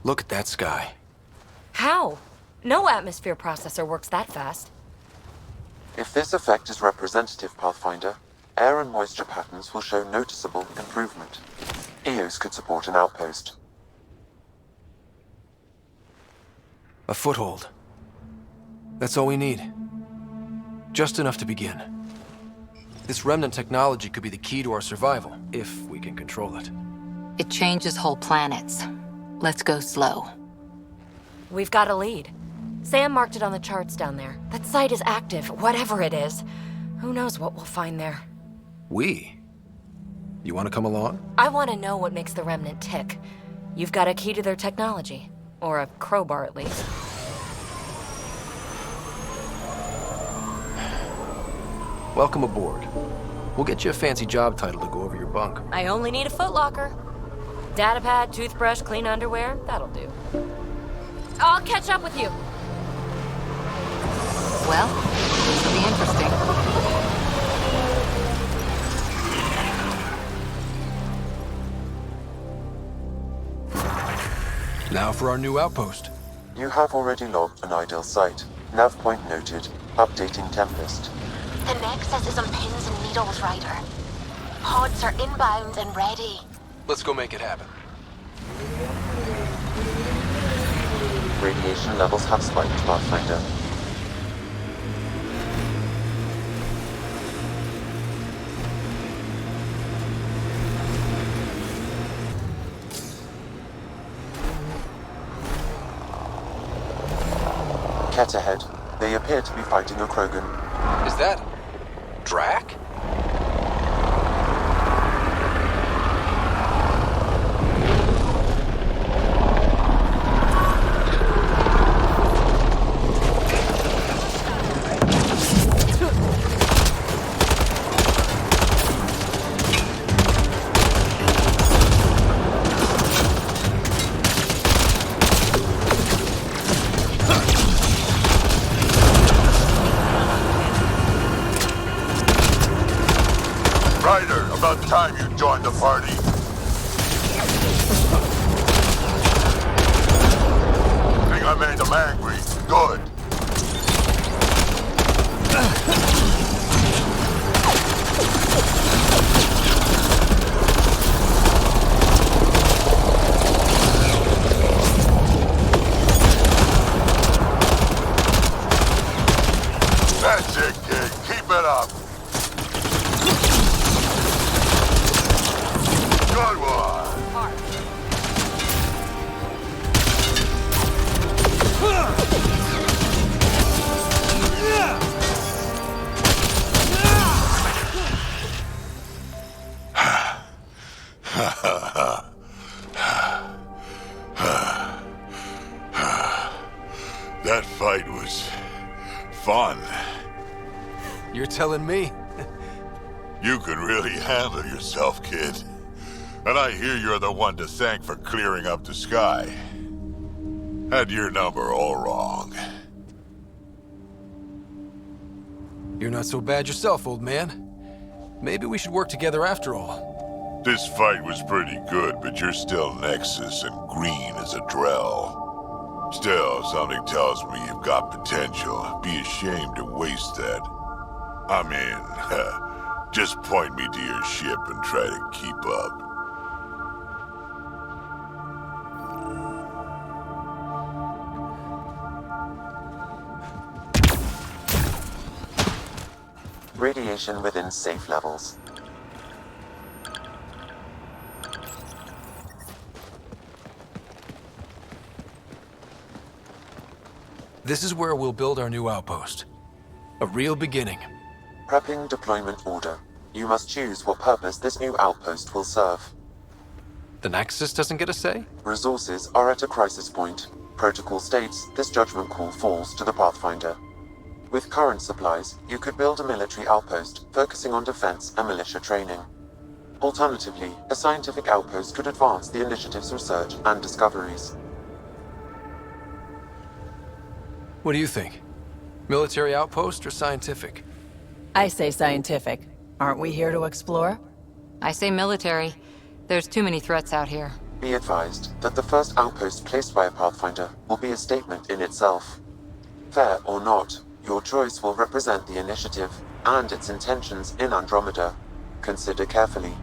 Look at that sky. How? No atmosphere processor works that fast. If this effect is representative, Pathfinder, air and moisture patterns will show noticeable improvement. EOS could support an outpost. A foothold. That's all we need. Just enough to begin. This remnant technology could be the key to our survival, if we can control it. It changes whole planets. Let's go slow. We've got a lead. Sam marked it on the charts down there. That site is active, whatever it is. Who knows what we'll find there. We? You want to come along? I want to know what makes the remnant tick. You've got a key to their technology. Or a crowbar, at least. Welcome aboard. We'll get you a fancy job title to go over your bunk. I only need a footlocker. Datapad, toothbrush, clean underwear, that'll do. I'll catch up with you. Well, this will be interesting. Now for our new outpost. You have already logged an ideal site. Nav point noted. Updating Tempest. The Nexus is on pins and needles, Ryder. Pods are inbound and ready. Let's go make it happen. Radiation levels have spiked, Pathfinder. Ket ahead. They appear to be fighting a Krogan. Is that... Drac? Ryder, about time you joined the party. Think I made them angry. Good. That's it, kid. Keep it up. Good one. That fight was fun. You're telling me? You could really handle yourself, kid. And I hear you're the one to thank for clearing up the sky. Had your number all wrong. You're not so bad yourself, old man. Maybe we should work together after all. This fight was pretty good, but you're still Nexus and green as a Drell. Still, something tells me you've got potential. Be ashamed to waste that. I mean, just point me to your ship and try to keep up. Radiation within safe levels. This is where we'll build our new outpost. A real beginning. Prepping deployment order. You must choose what purpose this new outpost will serve. The Nexus doesn't get a say? Resources are at a crisis point. Protocol states this judgment call falls to the Pathfinder. With current supplies, you could build a military outpost focusing on defense and militia training. Alternatively, a scientific outpost could advance the initiative's research and discoveries. What do you think? Military outpost or scientific? I say scientific. Aren't we here to explore? I say military. There's too many threats out here. Be advised that the first outpost placed by a Pathfinder will be a statement in itself. Fair or not, your choice will represent the initiative and its intentions in Andromeda. Consider carefully.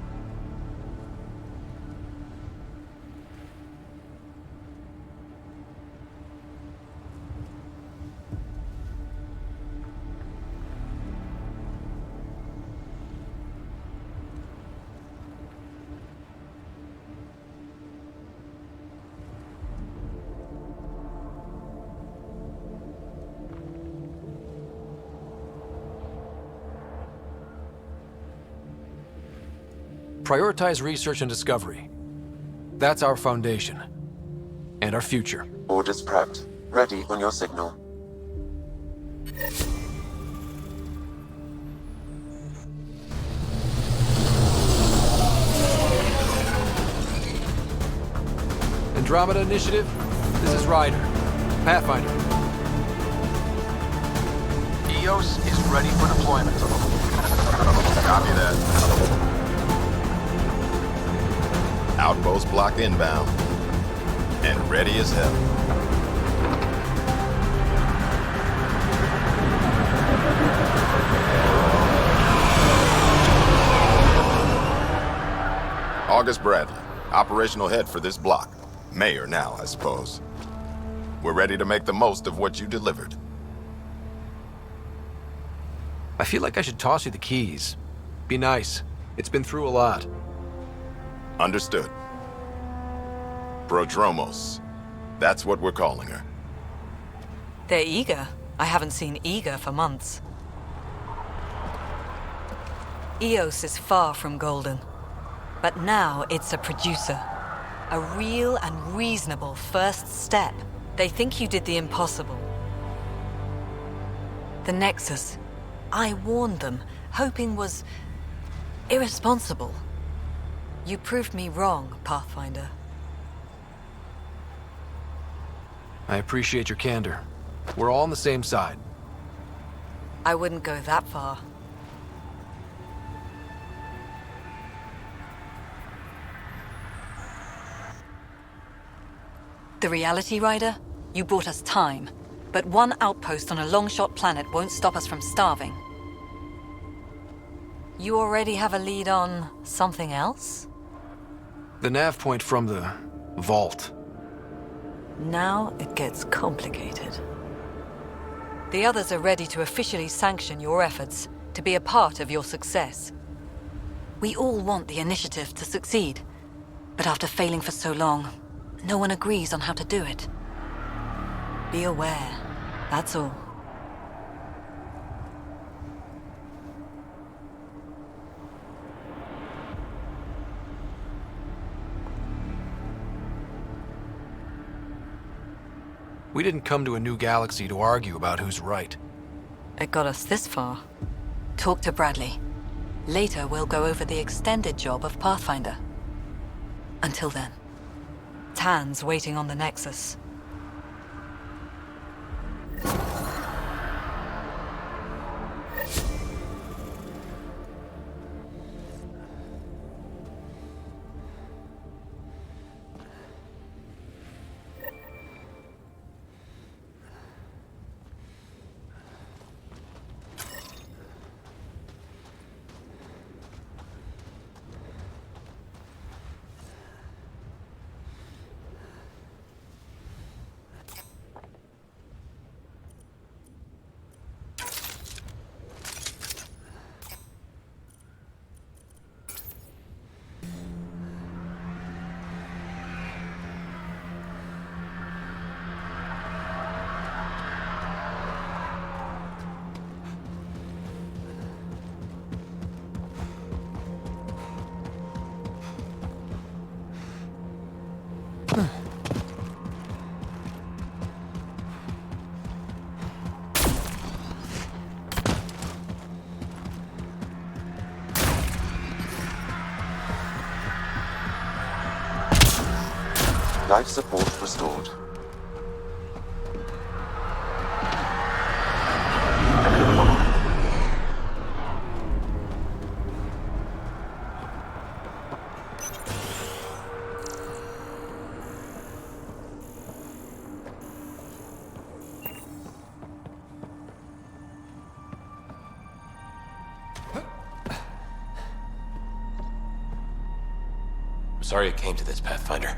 Prioritize research and discovery. That's our foundation. And our future. Orders prepped. Ready on your signal. Andromeda Initiative, this is Ryder. Pathfinder. EOS is ready for deployment. Copy that. Outpost block inbound. And ready as hell. August Bradley, operational head for this block. Mayor now, I suppose. We're ready to make the most of what you delivered. I feel like I should toss you the keys. Be nice. It's been through a lot. Understood. Prodromos. That's what we're calling her. They're eager. I haven't seen eager for months. EOS is far from golden. But now it's a producer. A real and reasonable first step. They think you did the impossible. The Nexus. I warned them, hoping was irresponsible. You proved me wrong, Pathfinder. I appreciate your candor. We're all on the same side. I wouldn't go that far. The Reality Rider? You brought us time. But one outpost on a long-shot planet won't stop us from starving. You already have a lead on something else? The nav point from the vault. Now it gets complicated. The others are ready to officially sanction your efforts, to be a part of your success. We all want the initiative to succeed, but after failing for so long, no one agrees on how to do it. Be aware, that's all. We didn't come to a new galaxy to argue about who's right. It got us this far. Talk to Bradley. Later, we'll go over the extended job of Pathfinder. Until then, Tan's waiting on the Nexus. Life support restored. sorry it came to this, Pathfinder.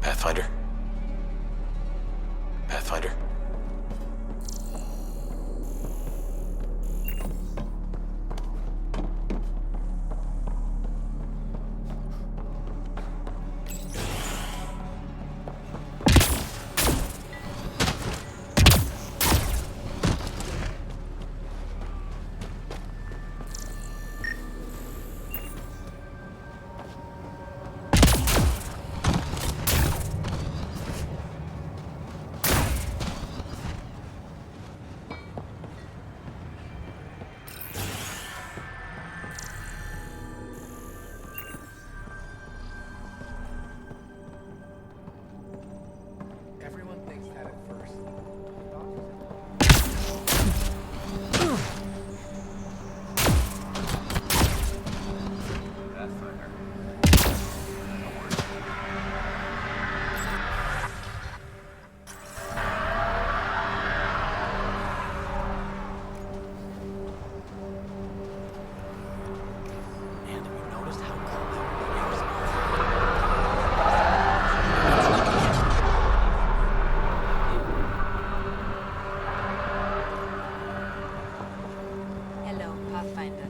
Pathfinder? Pathfinder? Everyone thinks that at first. Pathfinder. And have you noticed how cool the Hello, Pathfinder.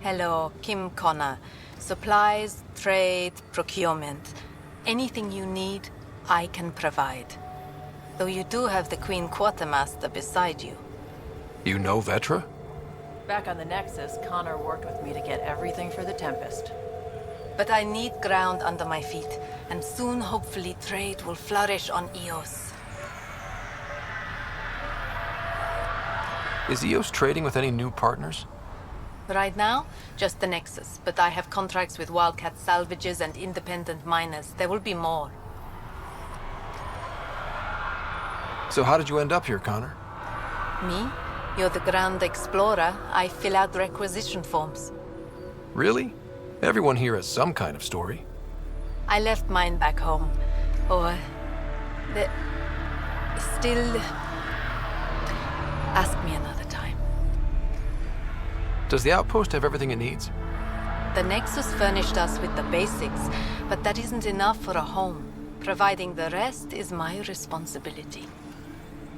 Hello, Kim Connor. Supplies, trade, procurement. Anything you need, I can provide. Though you do have the Queen Quartermaster beside you. You know Vetra? Back on the Nexus, Connor worked with me to get everything for the Tempest. But I need ground under my feet, and soon, hopefully, trade will flourish on Eos. Is EOS trading with any new partners? Right now, just the Nexus, but I have contracts with Wildcat salvages and independent miners. There will be more. So how did you end up here, Connor? Me? You're the Grand Explorer. I fill out requisition forms. Really? Everyone here has some kind of story. I left mine back home. Or... the... still... Ask me another time. Does the outpost have everything it needs? The Nexus furnished us with the basics, but that isn't enough for a home. Providing the rest is my responsibility.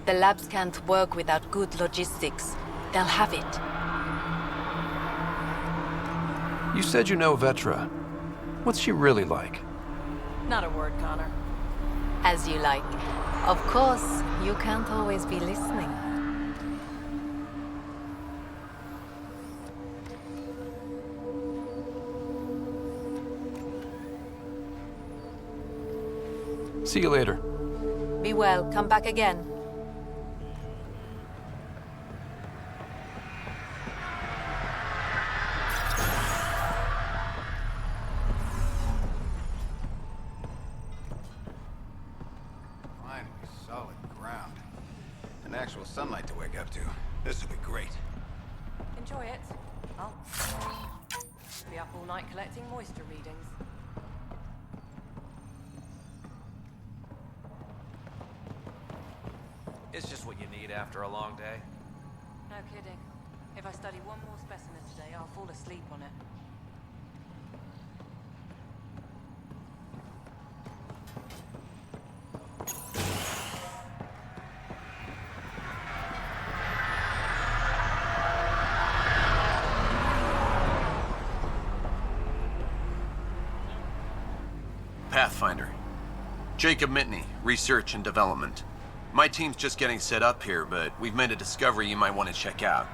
The labs can't work without good logistics. They'll have it. You said you know Vetra. What's she really like? Not a word, Connor. As you like. Of course, you can't always be listening. See you later. Be well. Come back again. Finally, solid ground. And actual sunlight to wake up to. This will be great. Enjoy it. I'll be up all night collecting moisture readings. It's just what you need after a long day. No kidding. If I study one more specimen today, I'll fall asleep on it. Pathfinder. Jacob Mitney, Research and Development. My team's just getting set up here, but we've made a discovery you might want to check out.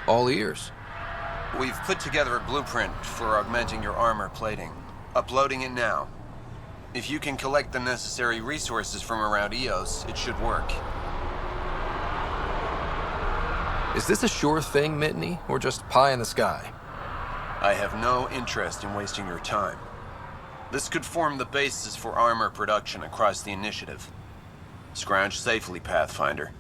All ears. We've put together a blueprint for augmenting your armor plating. Uploading it now. If you can collect the necessary resources from around Eos, it should work. Is this a sure thing, Mitney, or just pie in the sky? I have no interest in wasting your time. This could form the basis for armor production across the initiative. Scrounge safely, Pathfinder.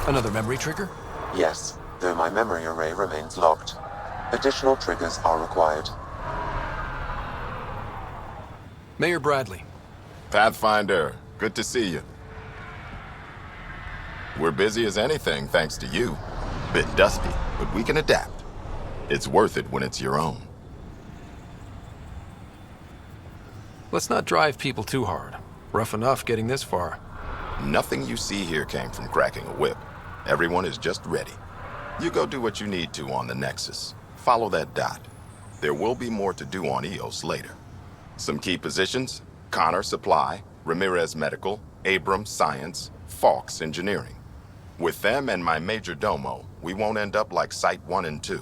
Another memory trigger? Yes, though my memory array remains locked. Additional triggers are required. Mayor Bradley. Pathfinder, good to see you. We're busy as anything, thanks to you. Bit dusty, but we can adapt. It's worth it when it's your own. Let's not drive people too hard. Rough enough getting this far. Nothing you see here came from cracking a whip. Everyone is just ready. You go do what you need to on the Nexus. Follow that dot. There will be more to do on EOS later. Some key positions: Connor Supply, Ramirez Medical, Abrams Science, Fawkes Engineering. With them and my major domo, we won't end up like Site 1 and 2.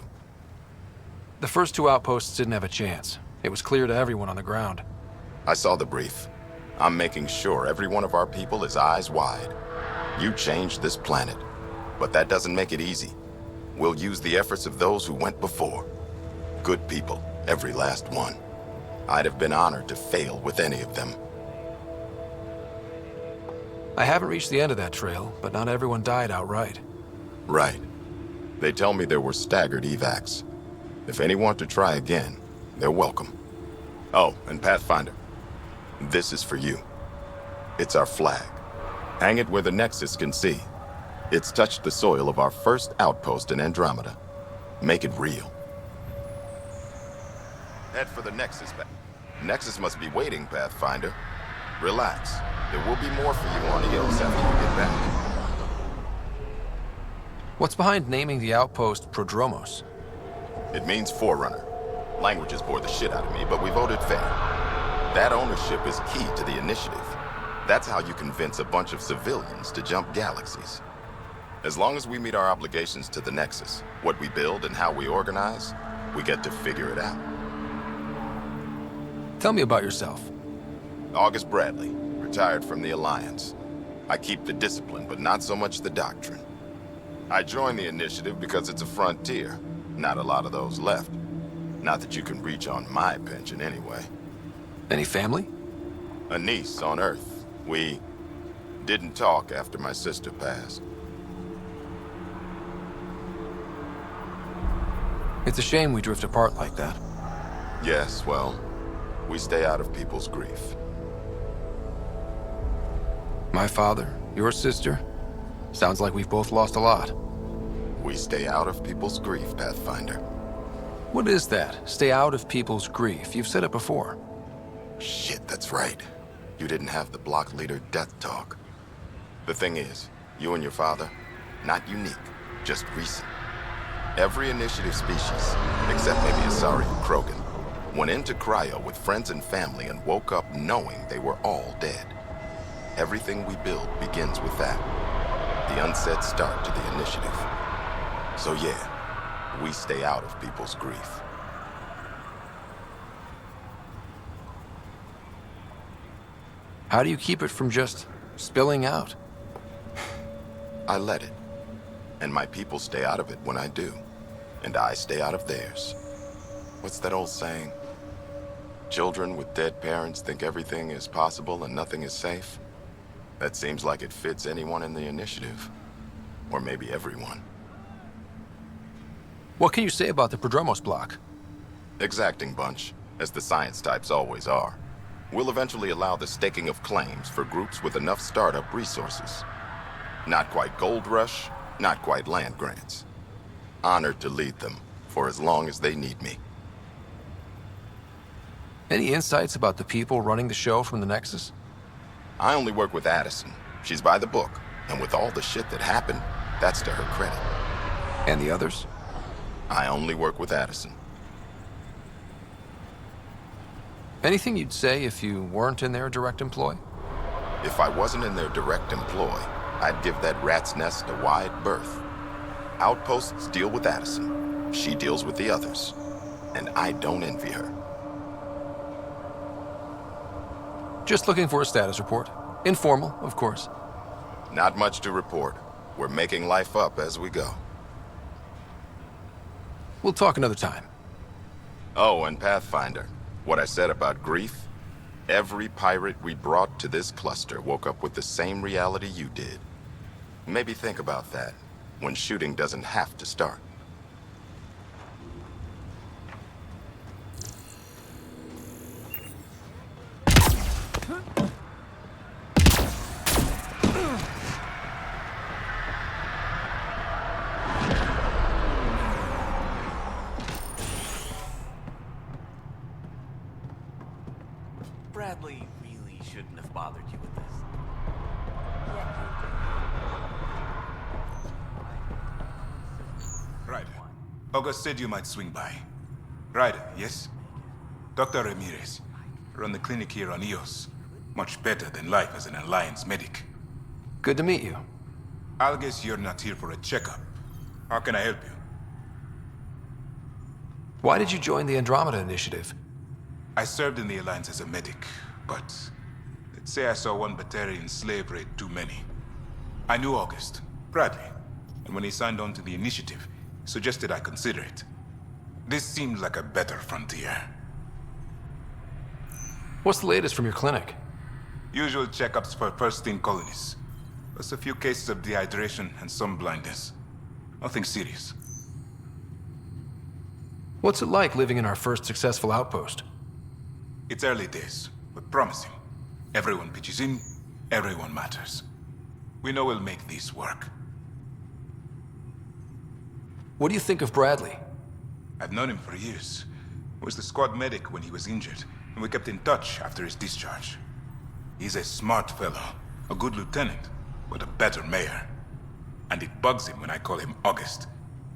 The first two outposts didn't have a chance. It was clear to everyone on the ground. I saw the brief. I'm making sure every one of our people is eyes wide. You changed this planet, but that doesn't make it easy. We'll use the efforts of those who went before. Good people, every last one. I'd have been honored to fail with any of them. I haven't reached the end of that trail, but not everyone died outright. Right. They tell me there were staggered evacs. If any want to try again, they're welcome. Oh, and Pathfinder, this is for you. It's our flag. Hang it where the Nexus can see. It's touched the soil of our first outpost in Andromeda. Make it real. Head for the Nexus. Nexus must be waiting, Pathfinder. Relax. There will be more for you on EOS after you get back. What's behind naming the outpost Prodromos? It means Forerunner. Languages bore the shit out of me, but we voted fair. That ownership is key to the initiative. That's how you convince a bunch of civilians to jump galaxies. As long as we meet our obligations to the Nexus, what we build and how we organize, we get to figure it out. Tell me about yourself. August Bradley, retired from the Alliance. I keep the discipline, but not so much the doctrine. I joined the initiative because it's a frontier. Not a lot of those left. Not that you can reach on my pension anyway. Any family? A niece on Earth. We didn't talk after my sister passed. It's a shame we drift apart like that. Yes, well, we stay out of people's grief. My father, your sister. Sounds like we've both lost a lot. We stay out of people's grief, Pathfinder. What is that? Stay out of people's grief. You've said it before. Shit, that's right. You didn't have the block leader death talk. The thing is, you and your father, not unique, just recent. Every initiative species, except maybe Asari and Krogan, went into cryo with friends and family and woke up knowing they were all dead. Everything we build begins with that. The unsaid start to the initiative. So yeah, we stay out of people's grief. How do you keep it from just spilling out? I let it. And my people stay out of it when I do. And I stay out of theirs. What's that old saying? Children with dead parents think everything is possible and nothing is safe? That seems like it fits anyone in the initiative. Or maybe everyone. What can you say about the Prodromos block? Exacting bunch, as the science types always are. We'll eventually allow the staking of claims for groups with enough startup resources. Not quite gold rush, not quite land grants. Honored to lead them, for as long as they need me. Any insights about the people running the show from the Nexus? I only work with Addison. She's by the book, and with all the shit that happened, that's to her credit. And the others? I only work with Addison. Anything you'd say if you weren't in their direct employ? If I wasn't in their direct employ, I'd give that rat's nest a wide berth. Outposts deal with Addison. She deals with the others. And I don't envy her. Just looking for a status report. Informal, of course. Not much to report. We're making life up as we go. We'll talk another time. Oh, and Pathfinder, what I said about grief? Every pirate we brought to this cluster woke up with the same reality you did. Maybe think about that when shooting doesn't have to start. Bradley really shouldn't have bothered you with this. Ryder, August said you might swing by. Ryder, yes? Dr. Ramirez. Run the clinic here on Eos. Much better than life as an Alliance medic. Good to meet you. I'll guess you're not here for a checkup. How can I help you? Why did you join the Andromeda Initiative? I served in the Alliance as a medic, but let's say I saw one Batarian slave raid too many. I knew August, Bradley, and when he signed on to the initiative, he suggested I consider it. This seemed like a better frontier. What's the latest from your clinic? Usual checkups for first-in colonists. Plus a few cases of dehydration and some blindness. Nothing serious. What's it like living in our first successful outpost? It's early days, but promising. Everyone pitches in, everyone matters. We know we'll make this work. What do you think of Bradley? I've known him for years. He was the squad medic when he was injured, and we kept in touch after his discharge. He's a smart fellow, a good lieutenant, but a better mayor. And it bugs him when I call him August.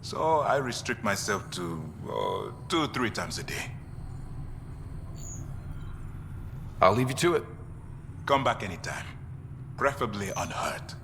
So I restrict myself to 2-3 times a day. I'll leave you to it. Come back anytime. Preferably unhurt.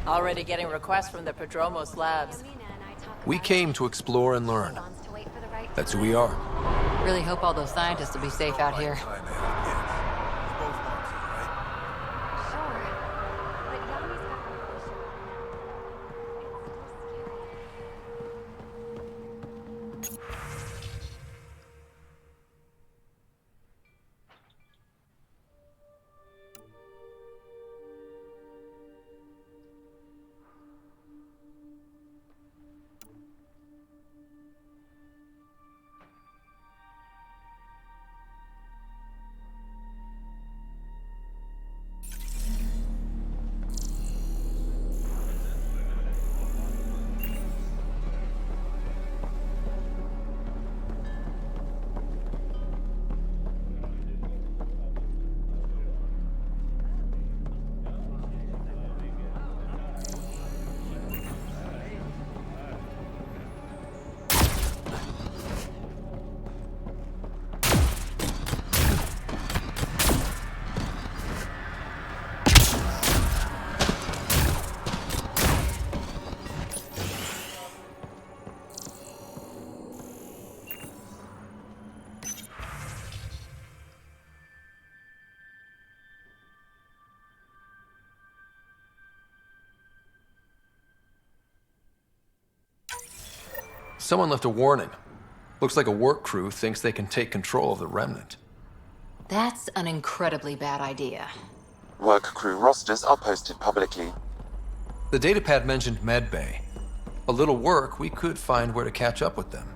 Already getting requests from the Prodromos labs. We came to explore and learn. That's who we are. Really hope all those scientists will be safe out here. Someone left a warning. Looks like a work crew thinks they can take control of the remnant. That's an incredibly bad idea. Work crew rosters are posted publicly. The datapad mentioned medbay. A little work, we could find where to catch up with them.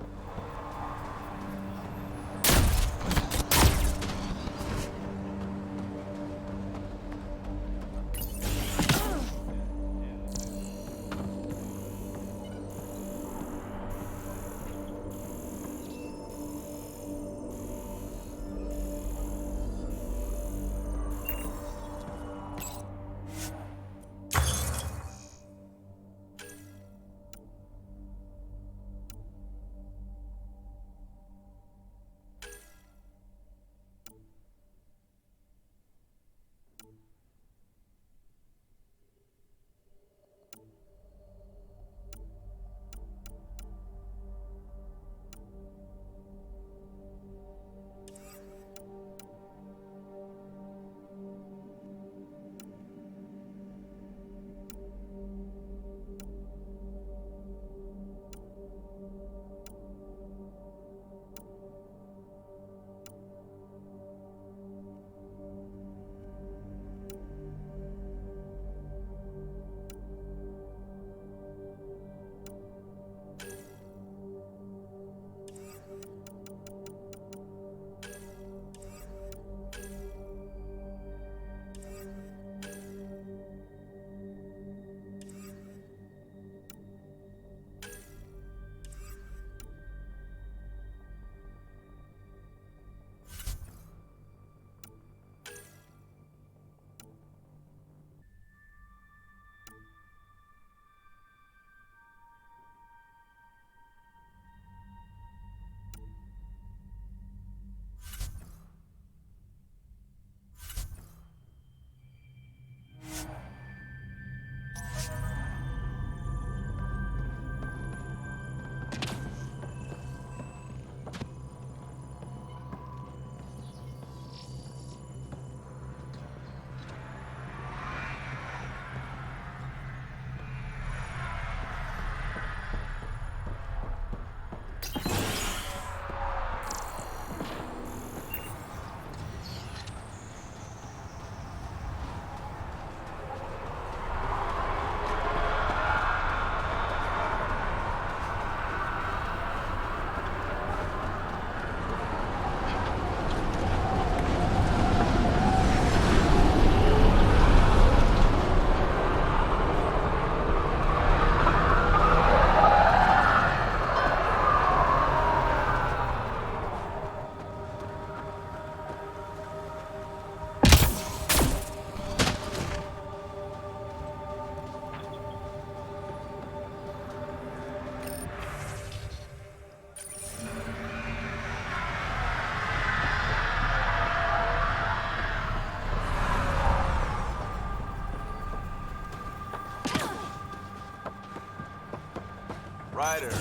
Ryder.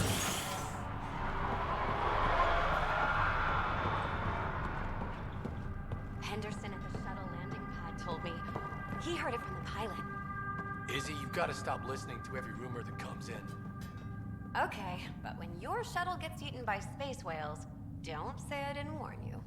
Henderson at the shuttle landing pad told me. He heard it from the pilot. Izzy, you've got to stop listening to every rumor that comes in. Okay, but when your shuttle gets eaten by space whales, don't say I didn't warn you.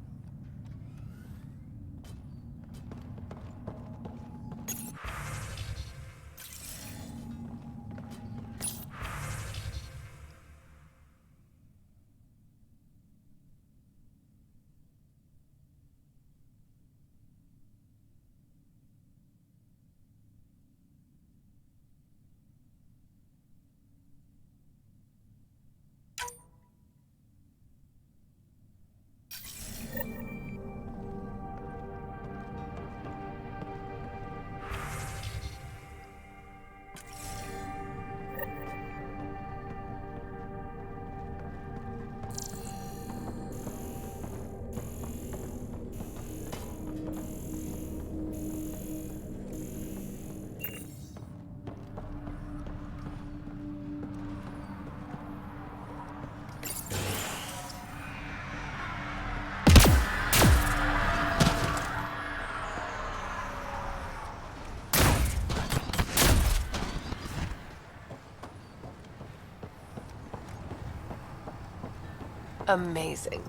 Amazing.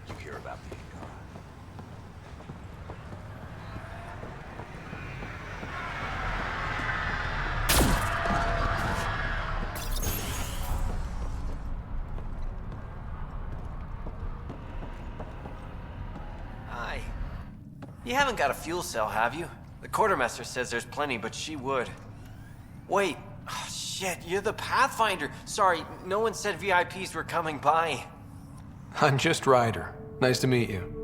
You hear about the Inca? Hi. You haven't got a fuel cell, have you? The quartermaster says there's plenty, but she would. Wait. Oh, shit, you're the Pathfinder. Sorry, no one said VIPs were coming by. I'm just Ryder. Nice to meet you.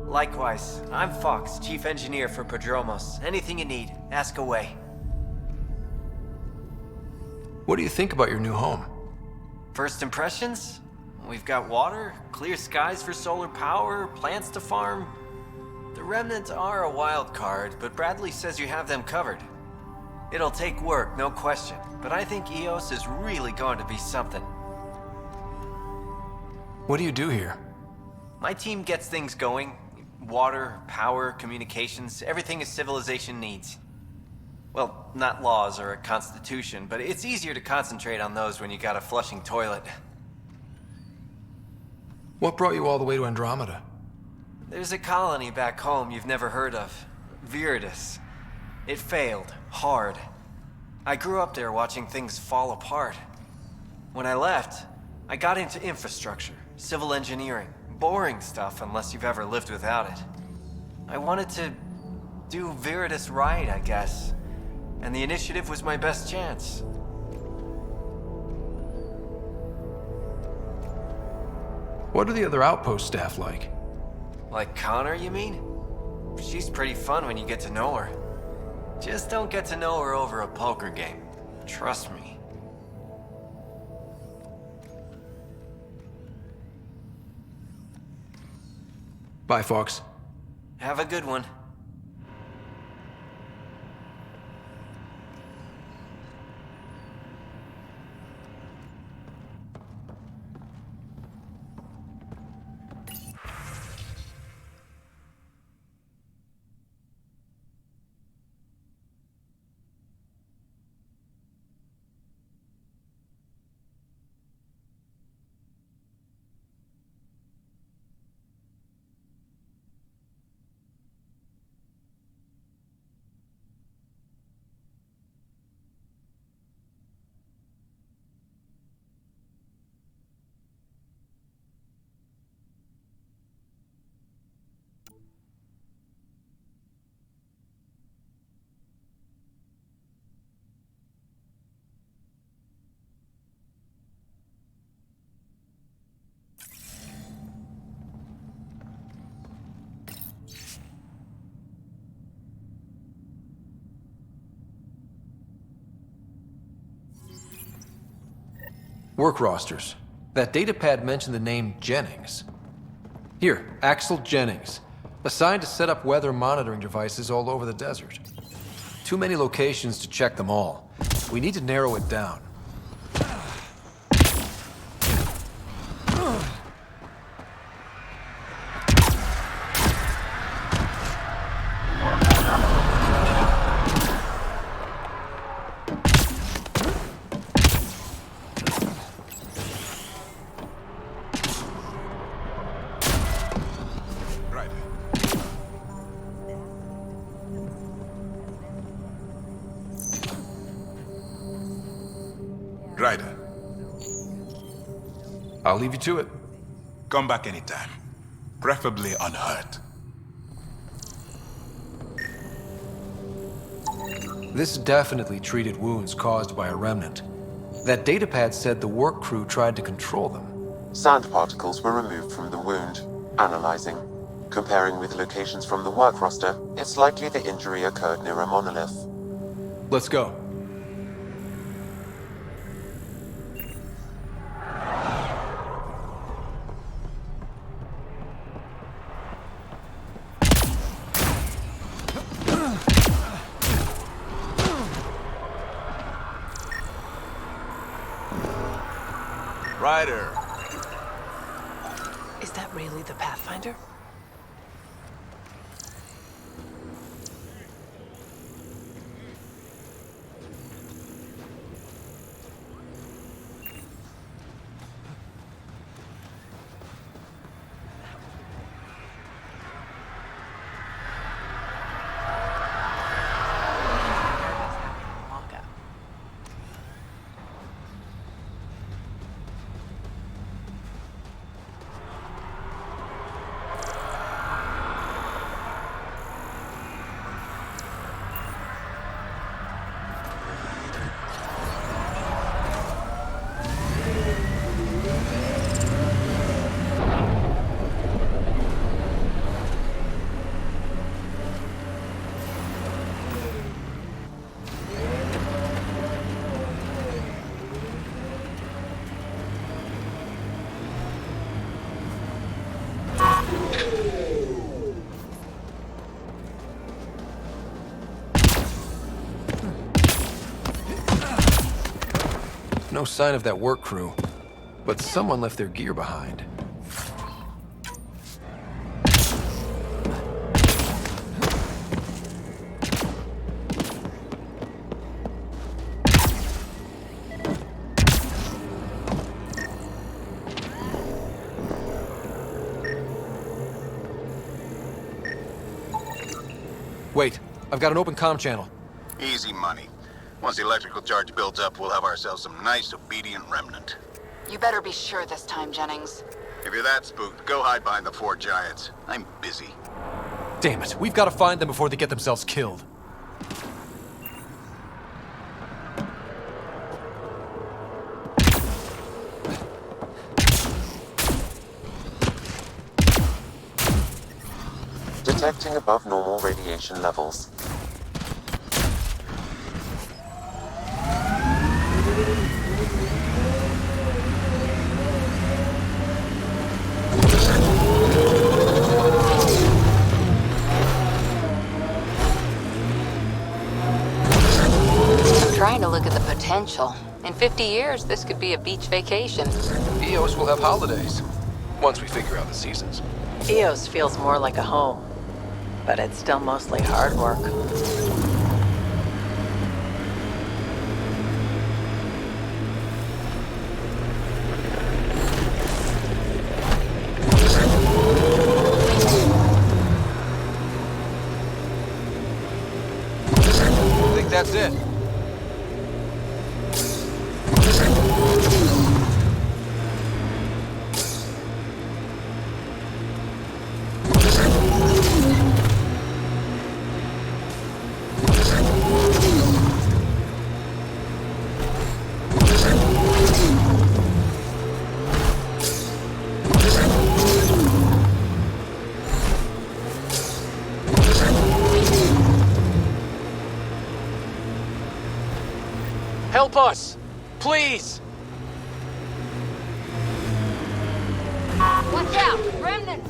Likewise. I'm Fox, chief engineer for Prodromos. Anything you need, ask away. What do you think about your new home? First impressions? We've got water, clear skies for solar power, plants to farm. The remnants are a wild card, but Bradley says you have them covered. It'll take work, no question, but I think EOS is really going to be something. What do you do here? My team gets things going. Water, power, communications, everything a civilization needs. Well, not laws or a constitution, but it's easier to concentrate on those when you got a flushing toilet. What brought you all the way to Andromeda? There's a colony back home you've never heard of. Viridis. It failed. Hard. I grew up there watching things fall apart. When I left, I got into infrastructure, civil engineering. Boring stuff unless you've ever lived without it. I wanted to do Viridis right, I guess. And the initiative was my best chance. What are the other outpost staff like? Like Connor, you mean? She's pretty fun when you get to know her. Just don't get to know her over a poker game. Trust me. Bye, Fox. Have a good one. Work rosters. That datapad mentioned the name Jennings. Here, Axel Jennings. Assigned to set up weather monitoring devices all over the desert. Too many locations to check them all. We need to narrow it down. Ryder, I'll leave you to it. come back anytime. Preferably unhurt. This definitely treated wounds caused by a remnant. That datapad said the work crew tried to control them. Sand particles were removed from the wound. Analyzing. Comparing with locations from the work roster, it's likely the injury occurred near a monolith. Let's go. Ryder. Is that really the Pathfinder? No sign of that work crew, but someone left their gear behind. Wait, I've got an open comm channel. Easy money. Once the electrical charge builds up, we'll have ourselves some nice, obedient remnant. You better be sure this time, Jennings. If you're that spooked, go hide behind the four giants. I'm busy. Damn it, we've got to find them before they get themselves killed. Detecting above normal radiation levels. Trying to look at the potential. In 50 years, this could be a beach vacation. EOS will have holidays, once we figure out the seasons. EOS feels more like a home, but it's still mostly hard work. I think that's it. Help us! Please! Watch out! Remnants!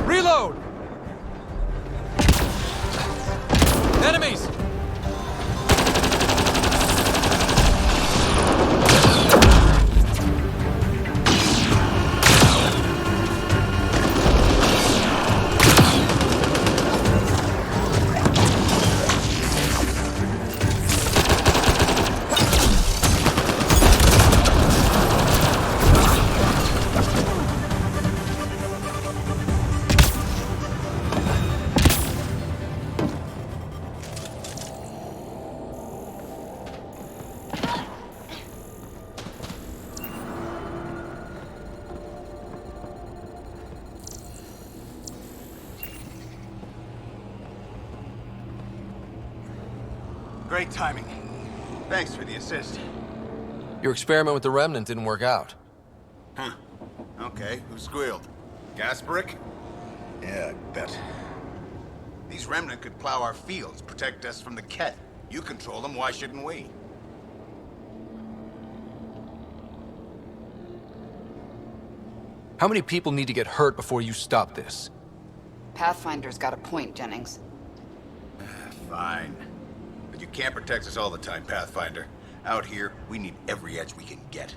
Reload! Enemies! Great timing. Thanks for the assist. Your experiment with the Remnant didn't work out. Huh. Okay, who squealed? Gasbrick? Yeah, I bet. These Remnant could plow our fields, protect us from the Ket. You control them, why shouldn't we? How many people need to get hurt before you stop this? Pathfinder's got a point, Jennings. Fine. But you can't protect us all the time, Pathfinder. Out here, we need every edge we can get.